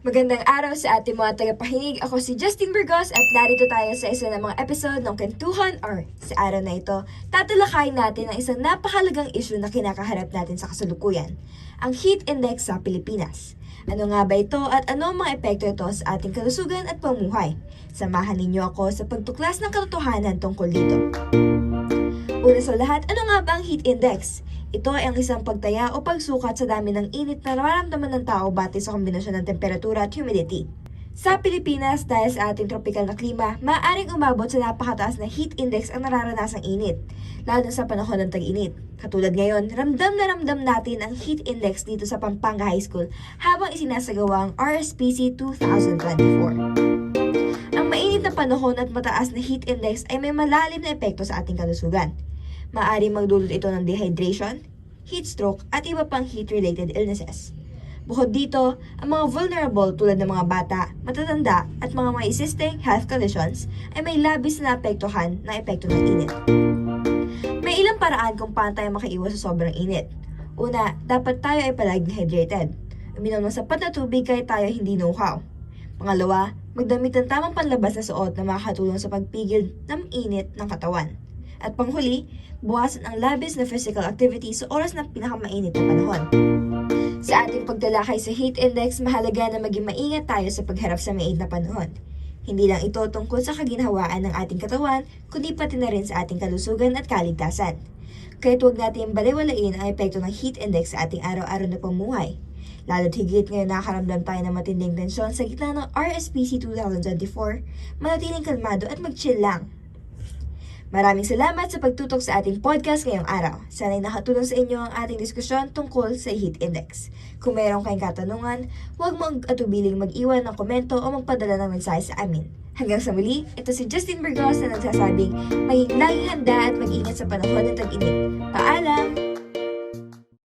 Magandang araw sa ating mga tagapakinig. Ako si Justin Burgos at narito tayo sa isa ng mga episode ng Kwentuhan or sa araw na ito, tatalakayin natin ang isang napakahalagang issue na kinakaharap natin sa kasalukuyan, ang heat index sa Pilipinas. Ano nga ba ito at ano ang mga epekto ito sa ating kalusugan at pamumuhay? Samahan ninyo ako sa pagtuklas ng katotohanan tungkol dito. Una sa lahat, ano nga ba ang heat index? Ito ay ang isang pagtaya o pagsukat sa dami ng init na nararamdaman ng tao batay sa kombinasyon ng temperatura at humidity. Sa Pilipinas, dahil sa ating tropical na klima, maaaring umabot sa napakataas na heat index ang nararanasang init, lalo sa panahon ng tag-init. Katulad ngayon, ramdam na ramdam natin ang heat index dito sa Pampanga High School habang isinasagawa ang RSPC 2024. Ang mainit na panahon at mataas na heat index ay may malalim na epekto sa ating kalusugan. Maaaring magdulot ito ng dehydration, heat stroke at iba pang heat-related illnesses. Bukod dito, ang mga vulnerable tulad ng mga bata, matatanda at mga may existing health conditions ay may labis na apektuhan ng epekto ng init. May ilang paraan kung paano tayo makaiwas sa sobrang init. Una, dapat tayo ay palaging hydrated. Uminom ng sapat na tubig kahit tayo hindi nauhaw. Pangalawa, magdamit ng tamang panlabas na suot na makakatulong sa pagpigil ng init ng katawan. At panghuli, buwasan ang labis na physical activity sa oras ng pinakamainit na panahon. Sa ating pagtalakay sa heat index, mahalaga na maging maingat tayo sa pagharap sa mainit na panahon. Hindi lang ito tungkol sa kaginhawaan ng ating katawan, kundi pati na rin sa ating kalusugan at kaligtasan. Kaya't huwag natin baliwalain ang epekto ng heat index sa ating araw-araw na pamumuhay. Lalo't higit ngayon nakakaramdam tayo ng matinding tensyon sa gitna ng RSPC 2024, manatiling kalmado at mag-chill lang. Maraming salamat sa pagtutok sa ating podcast ngayong araw. Sana'y nakatulong sa inyo ang ating diskusyon tungkol sa heat index. Kung mayroong kayong katanungan, huwag mong atubiling mag-iwan ng komento o magpadala ng mensahe sa amin. Hanggang sa muli, ito si Justin Burgos na nagsasabing maging laging handa at mag-ingat sa panahon ng tag-init. Paalam!